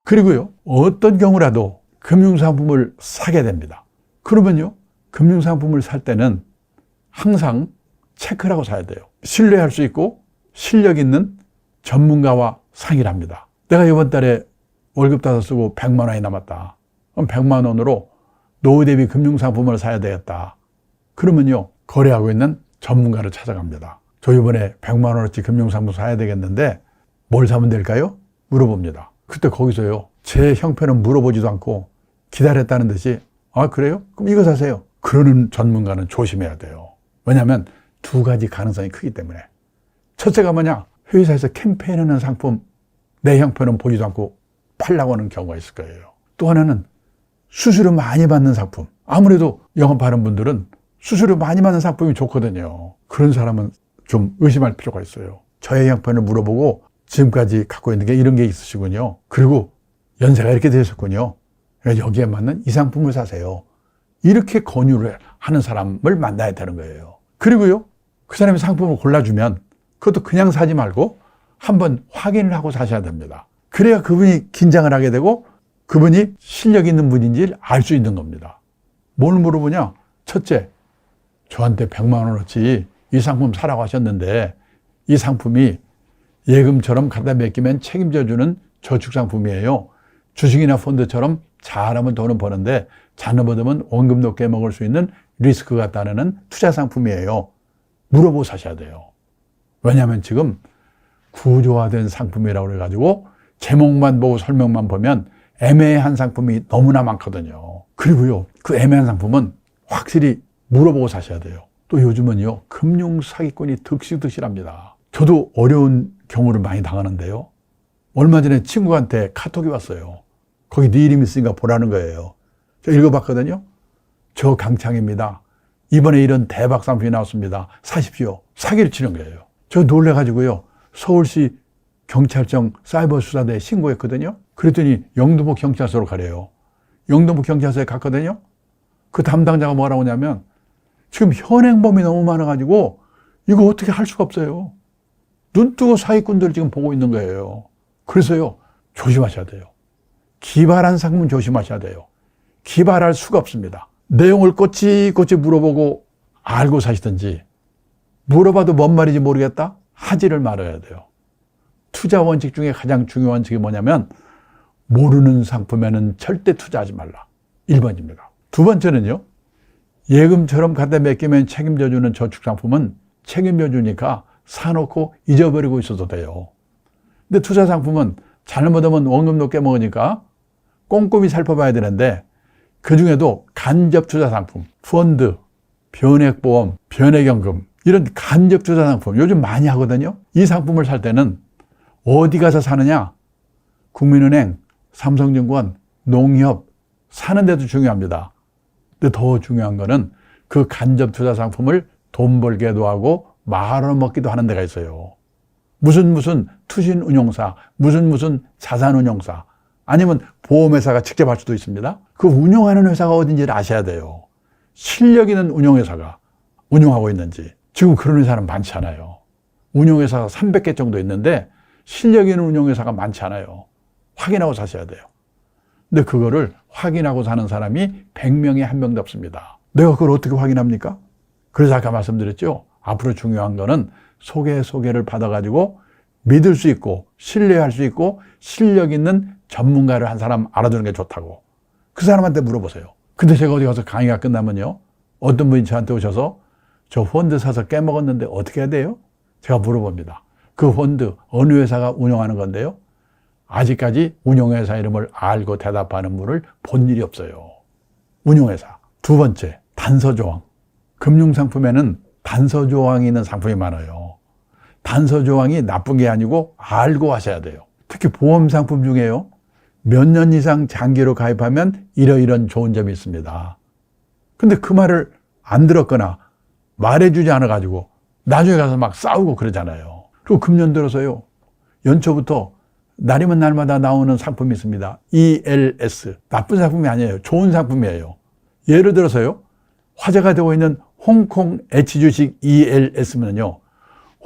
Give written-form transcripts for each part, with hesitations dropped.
그리고요, 어떤 경우라도 금융상품을 사게 됩니다. 그러면요, 금융상품을 살 때는 항상 체크를 하고 사야 돼요. 신뢰할 수 있고 실력 있는 전문가와 상의를 합니다. 내가 이번 달에 월급 다 쓰고 100만 원이 남았다. 그럼 100만 원으로 노후 대비 금융상품을 사야 되겠다. 그러면요, 거래하고 있는 전문가를 찾아갑니다. 저 이번에 100만 원어치 금융상품 사야 되겠는데 뭘 사면 될까요? 물어봅니다. 그때 거기서요, 제 형편은 물어보지도 않고 기다렸다는 듯이 아, 그래요? 그럼 이거 사세요. 그러는 전문가는 조심해야 돼요. 왜냐하면 두 가지 가능성이 크기 때문에. 첫째가 뭐냐? 회사에서 캠페인하는 상품 내 형편은 보지도 않고 팔라고 하는 경우가 있을 거예요. 또 하나는 수수료 많이 받는 상품. 아무래도 영업하는 분들은 수수료 많이 받는 상품이 좋거든요. 그런 사람은 좀 의심할 필요가 있어요. 저의 형편을 물어보고 지금까지 갖고 있는 게 이런 게 있으시군요. 그리고 연세가 이렇게 되셨군요. 여기에 맞는 이 상품을 사세요. 이렇게 권유를 하는 사람을 만나야 되는 거예요. 그리고요, 그 사람이 상품을 골라주면 그것도 그냥 사지 말고 한번 확인을 하고 사셔야 됩니다. 그래야 그분이 긴장을 하게 되고 그분이 실력 있는 분인지 알 수 있는 겁니다. 뭘 물어보냐? 첫째, 저한테 100만 원어치 이 상품 사라고 하셨는데 이 상품이 예금처럼 갖다 맡기면 책임져주는 저축상품이에요. 주식이나 펀드처럼 잘하면 돈은 버는데 잘못하면 원금 높게 먹을 수 있는 리스크가 따르는 투자상품이에요. 물어보고 사셔야 돼요. 왜냐하면 지금 구조화된 상품이라고 그래가지고 제목만 보고 설명만 보면 애매한 상품이 너무나 많거든요. 그리고요, 그 애매한 상품은 확실히 물어보고 사셔야 돼요. 또 요즘은요, 금융사기꾼이 득실득실합니다. 저도 어려운 경우를 많이 당하는데요. 얼마 전에 친구한테 카톡이 왔어요. 거기 네 이름 있으니까 보라는 거예요. 저 읽어봤거든요. 저 강창입니다. 이번에 이런 대박 상품이 나왔습니다. 사십시오. 사기를 치는 거예요. 저 놀래가지고요, 서울시 경찰청 사이버 수사대에 신고했거든요. 그랬더니 영등포 경찰서로 가래요. 영등포 경찰서에 갔거든요. 그 담당자가 뭐라고 하냐면 지금 현행범이 너무 많아가지고 이거 어떻게 할 수가 없어요. 눈 뜨고 사기꾼들 지금 보고 있는 거예요. 그래서요, 조심하셔야 돼요. 기발한 상품 조심하셔야 돼요. 기발할 수가 없습니다. 내용을 꼬치꼬치 물어보고 알고 사시든지, 물어봐도 뭔 말인지 모르겠다? 하지를 말아야 돼요. 투자 원칙 중에 가장 중요한 원칙이 뭐냐면 모르는 상품에는 절대 투자하지 말라. 1번입니다. 두 번째는요, 예금처럼 갖다 맡기면 책임져주는 저축상품은 책임져주니까 사놓고 잊어버리고 있어도 돼요. 근데 투자상품은 잘못하면 원금 높게 먹으니까 꼼꼼히 살펴봐야 되는데 그중에도 간접투자상품, 펀드, 변액보험, 변액연금 이런 간접투자상품 요즘 많이 하거든요. 이 상품을 살 때는 어디 가서 사느냐? 국민은행, 삼성증권, 농협 사는 데도 중요합니다. 근데 더 중요한 거는 그 간접투자상품을 돈 벌게도 하고 말아먹기도 하는 데가 있어요. 무슨 투신운용사, 무슨 자산운용사, 아니면 보험회사가 직접 할 수도 있습니다. 그 운용하는 회사가 어딘지를 아셔야 돼요. 실력 있는 운용회사가 운용하고 있는지. 지금 그런 회사는 많지 않아요. 운용회사가 300개 정도 있는데 실력 있는 운용회사가 많지 않아요. 확인하고 사셔야 돼요. 근데 그거를 확인하고 사는 사람이 100명에 1명도 없습니다. 내가 그걸 어떻게 확인합니까? 그래서 아까 말씀드렸죠. 앞으로 중요한 거는 소개를 받아가지고 믿을 수 있고 신뢰할 수 있고 실력 있는 전문가를 한 사람 알아두는 게 좋다고. 그 사람한테 물어보세요. 근데 제가 어디 가서 강의가 끝나면요, 어떤 분이 저한테 오셔서 저 펀드 사서 깨먹었는데 어떻게 해야 돼요? 제가 물어봅니다. 그 펀드 어느 회사가 운영하는 건데요? 아직까지 운용회사 이름을 알고 대답하는 분을 본 일이 없어요. 운용회사. 두 번째, 단서조항. 금융상품에는 단서조항이 있는 상품이 많아요. 단서조항이 나쁜 게 아니고 알고 하셔야 돼요. 특히 보험상품 중에요, 몇 년 이상 장기로 가입하면 이러이런 좋은 점이 있습니다. 근데 그 말을 안 들었거나 말해주지 않아가지고 나중에 가서 막 싸우고 그러잖아요. 그리고 금년 들어서요, 연초부터 날이면 날마다 나오는 상품이 있습니다. ELS. 나쁜 상품이 아니에요. 좋은 상품이에요. 예를 들어서요, 화제가 되고 있는 홍콩 H 주식 ELS면요,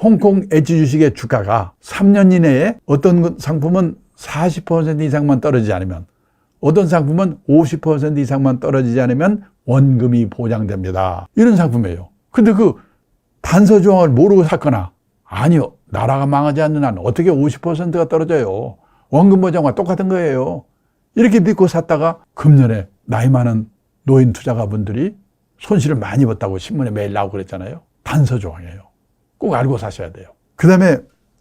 홍콩 H 주식의 주가가 3년 이내에 어떤 상품은 40% 이상만 떨어지지 않으면, 어떤 상품은 50% 이상만 떨어지지 않으면 원금이 보장됩니다. 이런 상품이에요. 근데 그 단서 조항을 모르고 샀거나, 아니요, 나라가 망하지 않는 한 어떻게 50%가 떨어져요. 원금 보장과 똑같은 거예요. 이렇게 믿고 샀다가 금년에 나이 많은 노인 투자가분들이 손실을 많이 입었다고 신문에 매일 나오고 그랬잖아요. 단서 조항이에요. 꼭 알고 사셔야 돼요. 그 다음에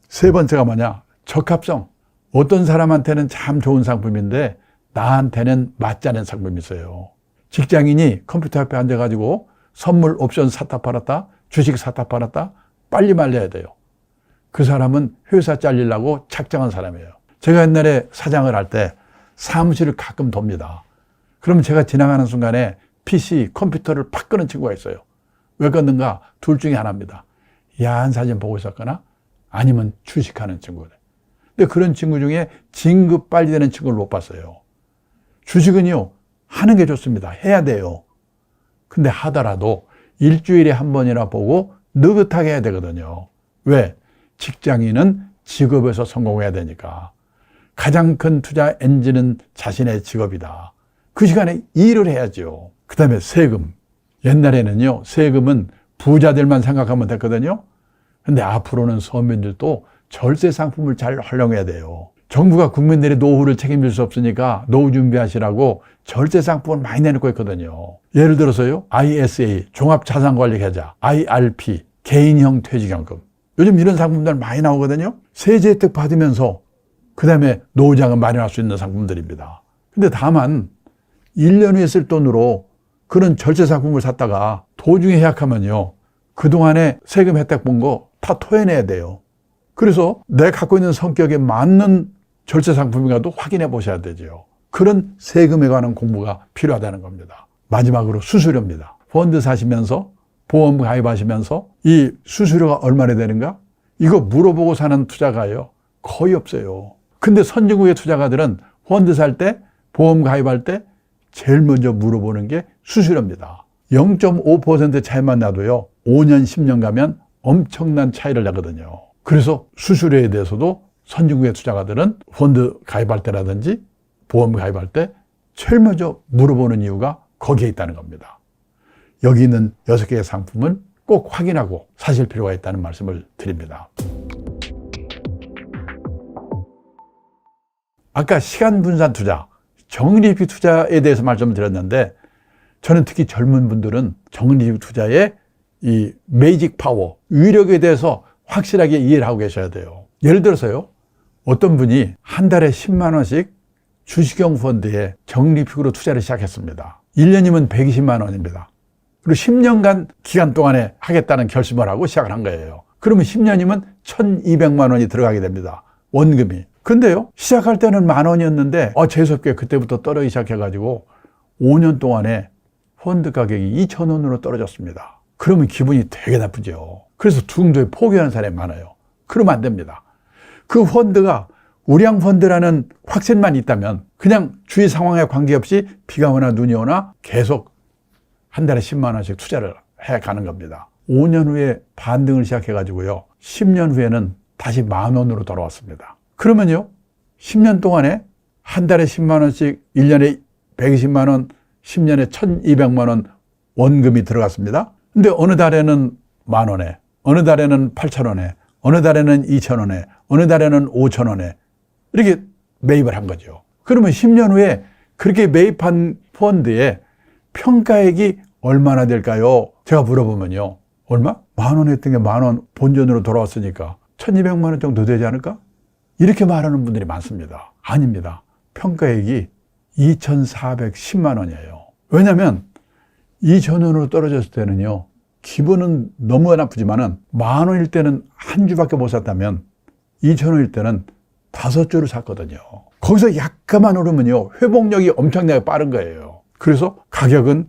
세 번째가 뭐냐? 적합성. 어떤 사람한테는 참 좋은 상품인데 나한테는 맞지 않은 상품이 있어요. 직장인이 컴퓨터 앞에 앉아가지고 선물 옵션 사다 팔았다, 주식 사다 팔았다, 빨리 말려야 돼요. 그 사람은 회사 잘리려고 착정한 사람이에요. 제가 옛날에 사장을 할 때 사무실을 가끔 돕니다. 그러면 제가 지나가는 순간에 PC, 컴퓨터를 팍 끄는 친구가 있어요. 왜 껐는가? 둘 중에 하나입니다. 야한 사진 보고 있었거나 아니면 주식하는 친구들. 근데 그런 친구 중에 진급 빨리 되는 친구를 못 봤어요. 주식은요, 하는 게 좋습니다. 해야 돼요. 근데 하더라도 일주일에 한 번이나 보고 느긋하게 해야 되거든요. 왜? 직장인은 직업에서 성공해야 되니까. 가장 큰 투자 엔진은 자신의 직업이다. 그 시간에 일을 해야죠. 그 다음에 세금. 옛날에는요, 세금은 부자들만 생각하면 됐거든요. 근데 앞으로는 서민들도 절세 상품을 잘 활용해야 돼요. 정부가 국민들의 노후를 책임질 수 없으니까 노후 준비하시라고 절세 상품을 많이 내놓고 있거든요. 예를 들어서요, ISA, 종합자산관리계좌, IRP, 개인형 퇴직연금. 요즘 이런 상품들 많이 나오거든요. 세제 혜택 받으면서 그 다음에 노후자금 마련할 수 있는 상품들입니다. 근데 다만 1년 후에 쓸 돈으로 그런 절세 상품을 샀다가 도중에 해약하면요, 그동안에 세금 혜택 본 거 다 토해내야 돼요. 그래서 내가 갖고 있는 성격에 맞는 절세 상품인가도 확인해 보셔야 되죠. 그런 세금에 관한 공부가 필요하다는 겁니다. 마지막으로 수수료입니다. 펀드 사시면서 보험 가입하시면서 이 수수료가 얼마나 되는가? 이거 물어보고 사는 투자가요, 거의 없어요. 근데 선진국의 투자가들은 펀드 살 때, 보험 가입할 때 제일 먼저 물어보는 게 수수료입니다. 0.5% 차이만 나도요, 5년, 10년 가면 엄청난 차이를 내거든요. 그래서 수수료에 대해서도 선진국의 투자가들은 펀드 가입할 때라든지 보험 가입할 때 제일 먼저 물어보는 이유가 거기에 있다는 겁니다. 여기 있는 6개의 상품을 꼭 확인하고 사실 필요가 있다는 말씀을 드립니다. 아까 시간 분산 투자, 적립식 투자에 대해서 말씀을 드렸는데, 저는 특히 젊은 분들은 적립식 투자의 이 매직 파워, 위력에 대해서 확실하게 이해를 하고 계셔야 돼요. 예를 들어서요, 어떤 분이 한 달에 10만 원씩 주식형 펀드에 적립식으로 투자를 시작했습니다. 1년이면 120만 원입니다. 그리고 10년간 기간 동안에 하겠다는 결심을 하고 시작을 한 거예요. 그러면 10년이면 1,200만 원이 들어가게 됩니다. 원금이. 근데요, 시작할 때는 10,000원이었는데 재수없게 그때부터 떨어지기 시작해가지고 5년 동안에 펀드 가격이 2,000원으로 떨어졌습니다. 그러면 기분이 되게 나쁘죠. 그래서 중도에 포기하는 사람이 많아요. 그러면 안 됩니다. 그 펀드가 우량 펀드라는 확신만 있다면 그냥 주위 상황에 관계없이 비가 오나 눈이 오나 계속 한 달에 10만 원씩 투자를 해가는 겁니다. 5년 후에 반등을 시작해가지고요, 10년 후에는 다시 10,000원으로 돌아왔습니다. 그러면요, 10년 동안에 한 달에 10만 원씩 1년에 120만 원, 10년에 1,200만 원 원금이 들어갔습니다. 근데 어느 달에는 10,000원에, 어느 달에는 8,000원에, 어느 달에는 2,000원에, 어느 달에는 5,000원에 이렇게 매입을 한 거죠. 그러면 10년 후에 그렇게 매입한 펀드의 평가액이 얼마나 될까요? 제가 물어보면요, 얼마? 10,000원 했던 게 10,000원 본전으로 돌아왔으니까 1,200만 원 정도 되지 않을까? 이렇게 말하는 분들이 많습니다. 아닙니다. 평가액이 2,410만 원이에요. 왜냐하면 2,000원으로 떨어졌을 때는요, 기분은 너무 나쁘지만은 10,000원일 때는 한 주밖에 못 샀다면 2,000원일 때는 5주를 샀거든요. 거기서 약간만 오르면요, 회복력이 엄청나게 빠른 거예요. 그래서 가격은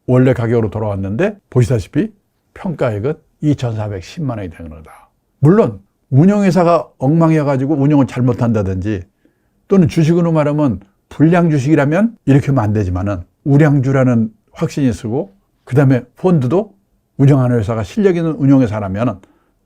원래 가격으로 돌아왔는데 보시다시피 평가액은 2,410만 원이 되는 거다. 물론 운영회사가 엉망이어가지고 운영을 잘못한다든지, 또는 주식으로 말하면 불량 주식이라면 이렇게 하면 안 되지만은 우량주라는 확신이 쓰고, 그 다음에 펀드도 운영하는 회사가 실력 있는 운영회사라면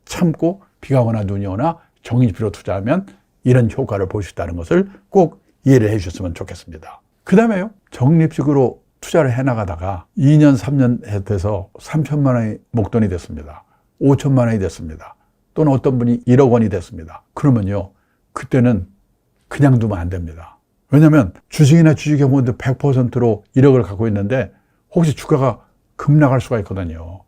참고 비가 오나 눈이 오나 정기지표로 투자하면 이런 효과를 볼 수 있다는 것을 꼭 이해를 해 주셨으면 좋겠습니다. 그 다음에요, 적립식으로 투자를 해나가다가 2년, 3년 돼서 3천만 원이 목돈이 됐습니다. 5천만 원이 됐습니다. 또는 어떤 분이 1억 원이 됐습니다. 그러면요, 그때는 그냥 두면 안 됩니다. 왜냐하면 주식이나 주식형fon드 100%로 1억을 갖고 있는데 혹시 주가가 급락할 수가 있거든요.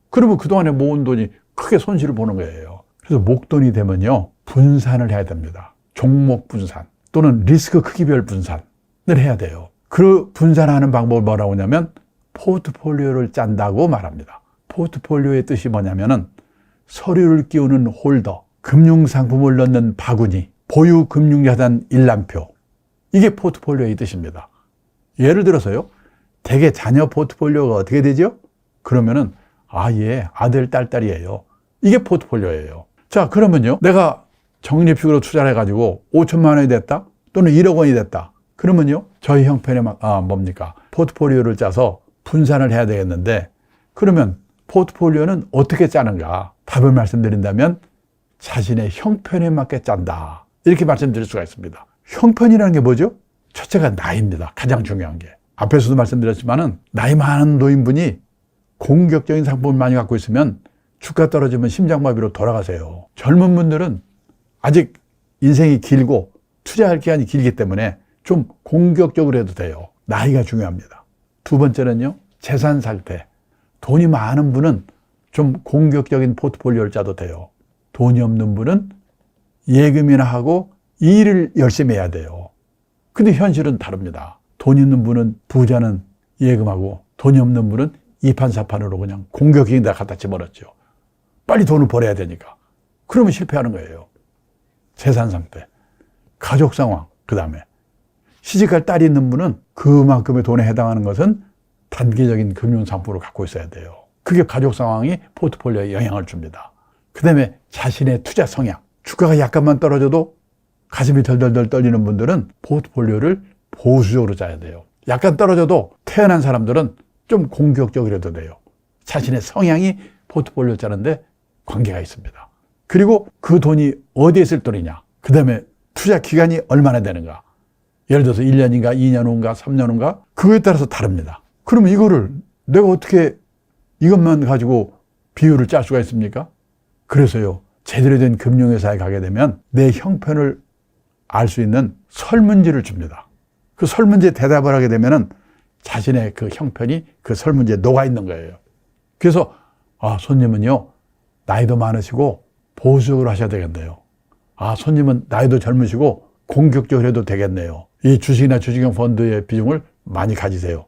그러면 그동안에 모은 돈이 크게 손실을 보는 거예요. 그래서 목돈이 되면요, 분산을 해야 됩니다. 종목 분산 또는 리스크 크기별 분산을 해야 돼요. 그 분산하는 방법을 뭐라고 하냐면 포트폴리오를 짠다고 말합니다. 포트폴리오의 뜻이 뭐냐면은 서류를 끼우는 홀더, 금융상품을 넣는 바구니, 보유 금융자산 일람표, 이게 포트폴리오의 뜻입니다. 예를 들어서요, 대개 자녀 포트폴리오가 어떻게 되죠? 그러면은 얘 아들, 딸이에요. 이게 포트폴리오예요. 자, 그러면요, 내가 적립식으로 투자를 해가지고 5천만 원이 됐다 또는 1억 원이 됐다. 그러면요, 저희 형편에 포트폴리오를 짜서 분산을 해야 되겠는데, 그러면 포트폴리오는 어떻게 짜는가? 답을 말씀드린다면 자신의 형편에 맞게 짠다, 이렇게 말씀드릴 수가 있습니다. 형편이라는 게 뭐죠? 첫째가 나이입니다. 가장 중요한 게. 앞에서도 말씀드렸지만은 나이 많은 노인분이 공격적인 상품을 많이 갖고 있으면 주가 떨어지면 심장마비로 돌아가세요. 젊은 분들은 아직 인생이 길고 투자할 기간이 길기 때문에 좀 공격적으로 해도 돼요. 나이가 중요합니다. 두 번째는요, 재산 상태. 돈이 많은 분은 좀 공격적인 포트폴리오를 짜도 돼요. 돈이 없는 분은 예금이나 하고 일을 열심히 해야 돼요. 근데 현실은 다릅니다. 돈 있는 분은, 부자는 예금하고 돈이 없는 분은 이판사판으로 그냥 공격적인 데 갖다 집어넣죠. 빨리 돈을 벌어야 되니까. 그러면 실패하는 거예요. 재산 상태, 가족 상황, 그 다음에 시집갈 딸이 있는 분은 그만큼의 돈에 해당하는 것은 단기적인 금융상품으로 갖고 있어야 돼요. 그게 가족 상황이 포트폴리오에 영향을 줍니다. 그 다음에 자신의 투자 성향, 주가가 약간만 떨어져도 가슴이 덜덜덜 떨리는 분들은 포트폴리오를 보수적으로 짜야 돼요. 약간 떨어져도 태어난 사람들은 좀 공격적으로 해도 돼요. 자신의 성향이 포트폴리오 짜는데 관계가 있습니다. 그리고 그 돈이 어디에 쓸 돈이냐, 그 다음에 투자 기간이 얼마나 되는가, 예를 들어서 1년인가 2년 후인가 3년 후인가, 그거에 따라서 다릅니다. 그러면 이거를 내가 어떻게 이것만 가지고 비율을 짤 수가 있습니까? 그래서요, 제대로 된 금융회사에 가게 되면 내 형편을 알 수 있는 설문지를 줍니다. 그 설문지에 대답을 하게 되면은 자신의 그 형편이 그 설문지에 녹아 있는 거예요. 그래서 손님은요, 나이도 많으시고 보수적으로 하셔야 되겠네요. 손님은 나이도 젊으시고 공격적으로 해도 되겠네요. 이 주식이나 주식형 펀드의 비중을 많이 가지세요.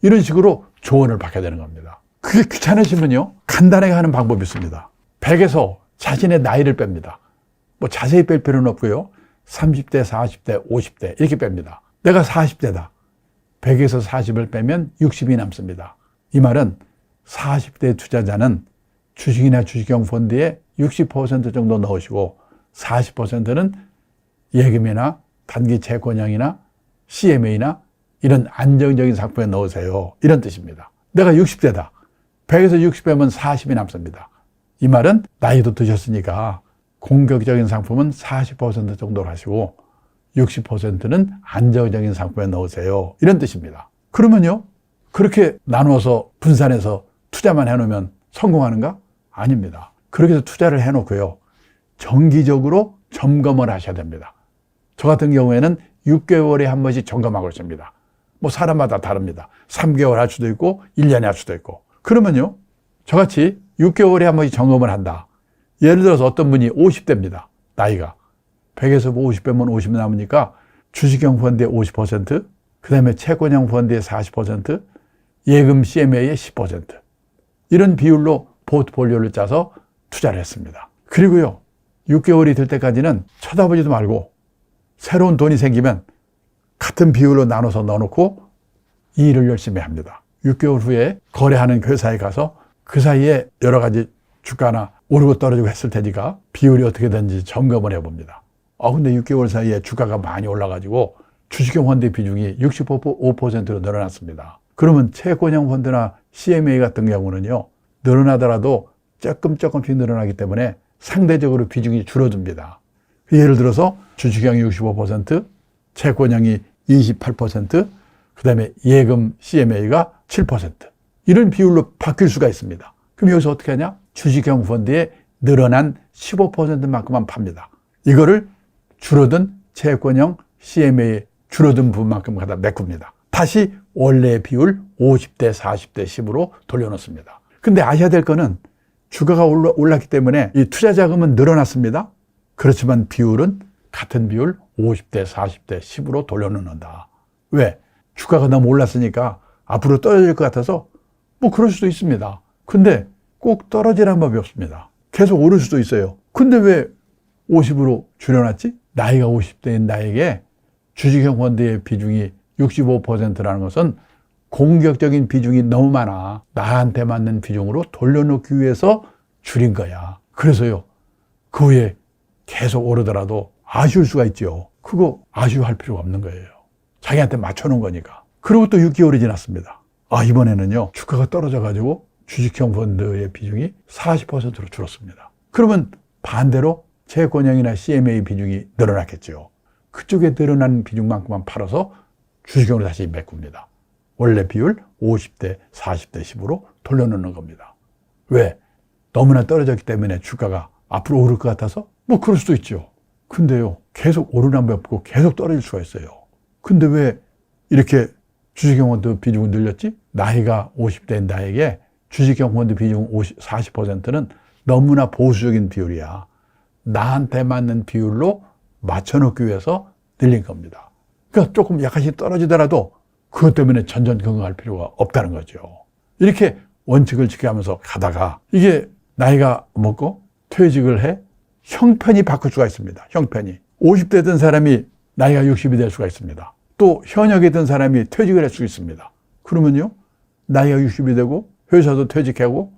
이런 식으로 조언을 받게 되는 겁니다. 그게 귀찮으시면요, 간단하게 하는 방법이 있습니다. 100에서 자신의 나이를 뺍니다. 뭐 자세히 뺄 필요는 없고요. 30대, 40대, 50대 이렇게 뺍니다. 내가 40대다. 100에서 40을 빼면 60이 남습니다. 이 말은 40대 투자자는 주식이나 주식형 펀드에 60% 정도 넣으시고 40%는 예금이나 단기 채권형이나 CMA나 이런 안정적인 상품에 넣으세요. 이런 뜻입니다. 내가 60대다. 100에서 60 빼면 40이 남습니다. 이 말은 나이도 드셨으니까 공격적인 상품은 40% 정도로 하시고 60%는 안정적인 상품에 넣으세요. 이런 뜻입니다. 그러면요, 그렇게 나누어서 분산해서 투자만 해놓으면 성공하는가? 아닙니다. 그렇게 해서 투자를 해놓고요, 정기적으로 점검을 하셔야 됩니다. 저 같은 경우에는 6개월에 한 번씩 점검하고 있습니다. 뭐 사람마다 다릅니다. 3개월 할 수도 있고 1년에 할 수도 있고. 그러면요, 저같이 6개월에 한 번씩 점검을 한다. 예를 들어서 어떤 분이 50대입니다. 나이가. 100에서 50 빼면 50 남으니까 주식형 펀드의 50%, 그 다음에 채권형 펀드의 40%, 예금 CMA의 10%. 이런 비율로 포트폴리오를 짜서 투자를 했습니다. 그리고요, 6개월이 될 때까지는 쳐다보지도 말고 새로운 돈이 생기면 같은 비율로 나눠서 넣어놓고 이 일을 열심히 합니다. 6개월 후에 거래하는 회사에 가서 그 사이에 여러 가지 주가나 오르고 떨어지고 했을 테니까 비율이 어떻게 되는지 점검을 해봅니다. 근데 6개월 사이에 주가가 많이 올라가지고 주식형 펀드 비중이 65%로 늘어났습니다. 그러면 채권형 펀드나 CMA 같은 경우는요, 늘어나더라도 조금씩 늘어나기 때문에 상대적으로 비중이 줄어듭니다. 예를 들어서 주식형이 65%, 채권형이 28%, 그 다음에 예금 CMA가 7%. 이런 비율로 바뀔 수가 있습니다. 그럼 여기서 어떻게 하냐? 주식형 펀드에 늘어난 15%만큼만 팝니다. 이거를 줄어든 채권형 CMA에 줄어든 부분만큼 갖다 메꿉니다. 다시 원래의 비율 50대 40대 10으로 돌려놓습니다. 근데 아셔야 될 거는 주가가 올랐기 때문에 이 투자 자금은 늘어났습니다. 그렇지만 비율은 같은 비율 50대 40대 10으로 돌려놓는다. 왜? 주가가 너무 올랐으니까 앞으로 떨어질 것 같아서 뭐 그럴 수도 있습니다. 근데 꼭 떨어지라는 법이 없습니다. 계속 오를 수도 있어요. 근데 왜 50으로 줄여놨지? 나이가 50대인 나에게 주식형 펀드의 비중이 65%라는 것은 공격적인 비중이 너무 많아. 나한테 맞는 비중으로 돌려놓기 위해서 줄인 거야. 그래서요, 그 후에 계속 오르더라도 아쉬울 수가 있죠. 그거 아쉬워할 필요가 없는 거예요. 자기한테 맞춰놓은 거니까. 그리고 또 6개월이 지났습니다. 이번에는요, 주가가 떨어져가지고 주식형 펀드의 비중이 40%로 줄었습니다. 그러면 반대로 채권형이나 CMA 비중이 늘어났겠죠. 그쪽에 늘어난 비중만큼만 팔아서 주식형으로 다시 메꿉니다. 원래 비율 50대 40대 10으로 돌려놓는 겁니다. 왜? 너무나 떨어졌기 때문에 주가가 앞으로 오를 것 같아서? 뭐 그럴 수도 있죠. 근데요, 계속 오르는 법 없고 계속 떨어질 수가 있어요. 근데 왜 이렇게 주식형 펀드 비중을 늘렸지? 나이가 50대인 나에게 주식형 펀드 비중 40%는 너무나 보수적인 비율이야. 나한테 맞는 비율로 맞춰놓기 위해서 늘린 겁니다. 그러니까 조금 약간씩 떨어지더라도 그것 때문에 전전긍긍할 필요가 없다는 거죠. 이렇게 원칙을 지켜가면서 가다가 이게 나이가 먹고 퇴직을 해 형편이 바뀔 수가 있습니다. 형편이. 50대 된 사람이 나이가 60이 될 수가 있습니다. 또 현역에 든 사람이 퇴직을 할 수 있습니다. 그러면요, 나이가 60이 되고 회사도 퇴직하고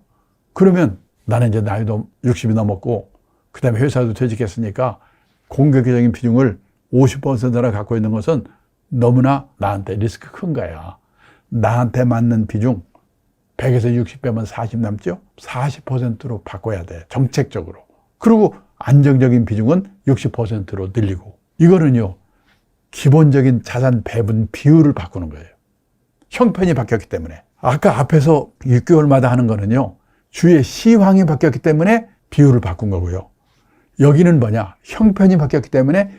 그러면 나는 이제 나이도 60이 넘었고 그 다음에 회사도 퇴직했으니까 공격적인 비중을 50%나 갖고 있는 것은 너무나 나한테 리스크 큰 거야. 나한테 맞는 비중 100에서 60 빼면 40 남죠? 40%로 바꿔야 돼. 정책적으로. 그리고 안정적인 비중은 60%로 늘리고. 이거는요, 기본적인 자산 배분 비율을 바꾸는 거예요. 형편이 바뀌었기 때문에. 아까 앞에서 6개월마다 하는 거는요, 주의 시황이 바뀌었기 때문에 비율을 바꾼 거고요. 여기는 뭐냐? 형편이 바뀌었기 때문에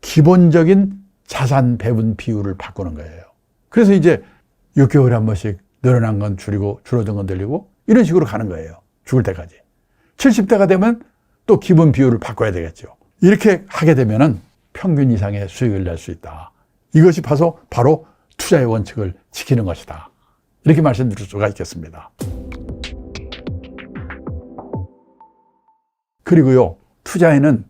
기본적인 자산 배분 비율을 바꾸는 거예요. 그래서 이제 6개월에 한 번씩 늘어난 건 줄이고 줄어든 건 늘리고 이런 식으로 가는 거예요. 죽을 때까지. 70대가 되면 또 기본 비율을 바꿔야 되겠죠. 이렇게 하게 되면은 평균 이상의 수익을 낼 수 있다. 이것이 바로 투자의 원칙을 지키는 것이다. 이렇게 말씀드릴 수가 있겠습니다. 그리고요, 투자에는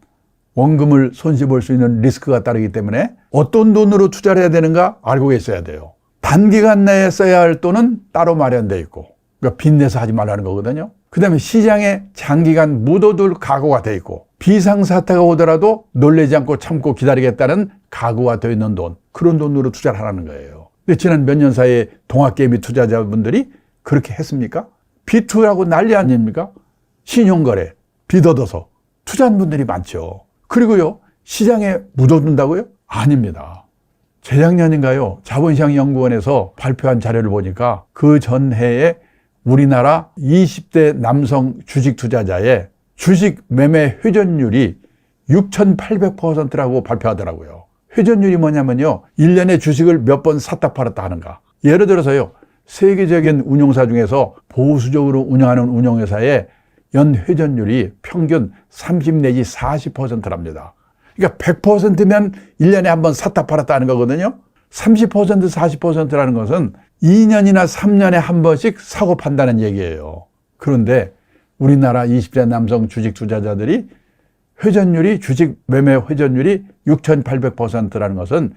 원금을 손실 볼 수 있는 리스크가 따르기 때문에 어떤 돈으로 투자를 해야 되는가 알고 계셔야 돼요. 단기간 내에 써야 할 돈은 따로 마련되어 있고, 그러니까 빚내서 하지 말라는 거거든요. 그 다음에 시장에 장기간 묻어둘 각오가 되어 있고, 비상사태가 오더라도 놀라지 않고 참고 기다리겠다는 각오가 되어 있는 돈, 그런 돈으로 투자를 하라는 거예요. 근데 지난 몇 년 사이에 동학개미 투자자분들이 그렇게 했습니까? 비투라고 난리 아닙니까? 신용거래, 빚 얻어서 투자한 분들이 많죠. 그리고요, 시장에 묻어둔다고요? 아닙니다. 재작년인가요? 자본시장연구원에서 발표한 자료를 보니까 그 전해에 우리나라 20대 남성 주식 투자자의 주식 매매 회전율이 6,800%라고 발표하더라고요. 회전율이 뭐냐면요, 1년에 주식을 몇 번 샀다 팔았다 하는가. 예를 들어서요, 세계적인 운용사 중에서 보수적으로 운영하는 운용회사의 연 회전율이 평균 30 내지 40%랍니다. 그러니까 100%면 1년에 한 번 샀다 팔았다 하는 거거든요. 30% 40%라는 것은 2년이나 3년에 한 번씩 사고 판다는 얘기예요. 그런데 우리나라 20대 남성 주식 투자자들이 회전율이, 주식 매매 회전율이 6,800%라는 것은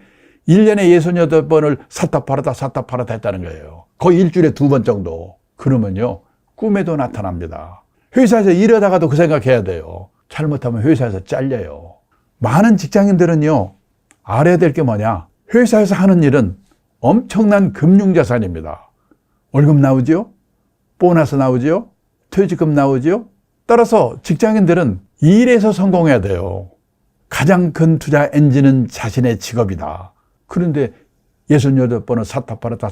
1년에 68번을 샀다 팔았다 했다는 거예요. 거의 일주일에 2번 정도. 그러면요, 꿈에도 나타납니다. 회사에서 일하다가도 그 생각해야 돼요. 잘못하면 회사에서 잘려요. 많은 직장인들은요, 알아야 될 게 뭐냐? 회사에서 하는 일은 엄청난 금융자산입니다. 월급 나오지요? 보너스 나오지요? 퇴직금 나오지요? 따라서 직장인들은 일에서 성공해야 돼요. 가장 큰 투자 엔진은 자신의 직업이다. 그런데 68번을 사탑바르타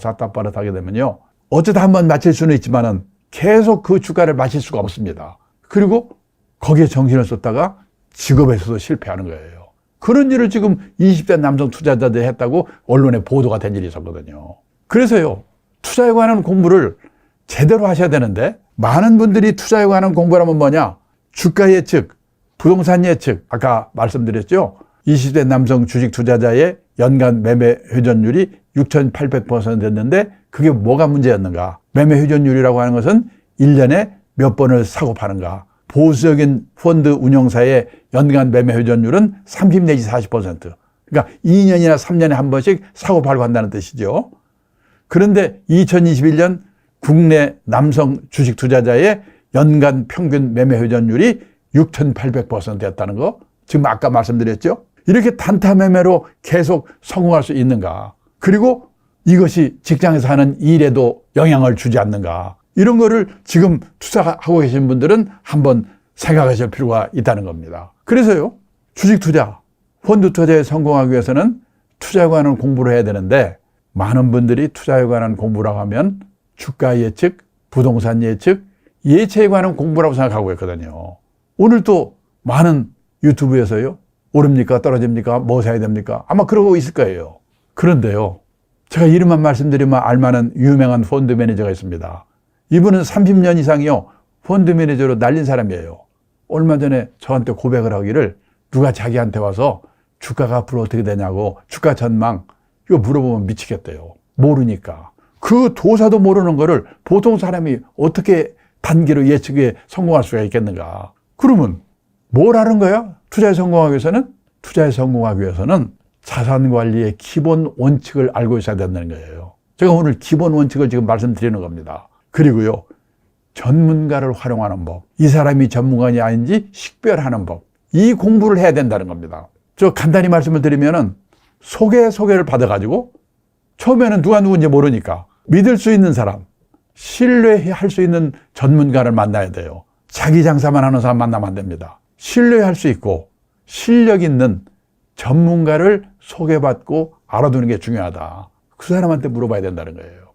하게 되면요, 어쩌다 한번 맞힐 수는 있지만은 계속 그 주가를 맞힐 수가 없습니다. 그리고 거기에 정신을 쏟다가 직업에서도 실패하는 거예요. 그런 일을 지금 20대 남성 투자자들이 했다고 언론에 보도가 된 일이 있었거든요. 그래서요, 투자에 관한 공부를 제대로 하셔야 되는데, 많은 분들이 투자에 관한 공부라면 뭐냐? 주가 예측, 부동산 예측, 아까 말씀드렸죠? 20대 남성 주식 투자자의 연간 매매 회전율이 6,800%였는데 그게 뭐가 문제였는가? 매매 회전율이라고 하는 것은 1년에 몇 번을 사고 파는가? 보수적인 펀드 운용사의 연간 매매 회전율은 30 내지 40%. 그러니까 2년이나 3년에 한 번씩 사고 팔고 한다는 뜻이죠. 그런데 2021년 국내 남성 주식 투자자의 연간 평균 매매 회전율이 6,800%였다는 거. 지금 아까 말씀드렸죠? 이렇게 단타 매매로 계속 성공할 수 있는가? 그리고 이것이 직장에서 하는 일에도 영향을 주지 않는가? 이런 거를 지금 투자하고 계신 분들은 한번 생각하실 필요가 있다는 겁니다. 그래서요, 주식 투자, 펀드 투자에 성공하기 위해서는 투자에 관한 공부를 해야 되는데, 많은 분들이 투자에 관한 공부라고 하면 주가 예측, 부동산 예측, 예체에 관한 공부라고 생각하고 있거든요. 오늘 또 많은 유튜브에서요, 오릅니까? 떨어집니까? 뭐 사야 됩니까? 아마 그러고 있을 거예요. 그런데요, 제가 이름만 말씀드리면 알만한 유명한 펀드 매니저가 있습니다. 이분은 30년 이상이요, 펀드 매니저로 날린 사람이에요. 얼마 전에 저한테 고백을 하기를, 누가 자기한테 와서 주가가 앞으로 어떻게 되냐고, 주가 전망, 이거 물어보면 미치겠대요. 모르니까. 그 도사도 모르는 거를 보통 사람이 어떻게 단기로 예측에 성공할 수가 있겠는가. 그러면 뭘 하는 거야? 투자에 성공하기 위해서는? 투자에 성공하기 위해서는 자산 관리의 기본 원칙을 알고 있어야 된다는 거예요. 제가 오늘 기본 원칙을 지금 말씀드리는 겁니다. 그리고요, 전문가를 활용하는 법, 이 사람이 전문가냐 아닌지 식별하는 법, 이 공부를 해야 된다는 겁니다. 저 간단히 말씀을 드리면은 소개를 받아가지고 처음에는 누가 누군지 모르니까 믿을 수 있는 사람, 신뢰할 수 있는 전문가를 만나야 돼요. 자기 장사만 하는 사람 만나면 안 됩니다. 신뢰할 수 있고 실력 있는 전문가를 소개받고 알아두는 게 중요하다. 그 사람한테 물어봐야 된다는 거예요.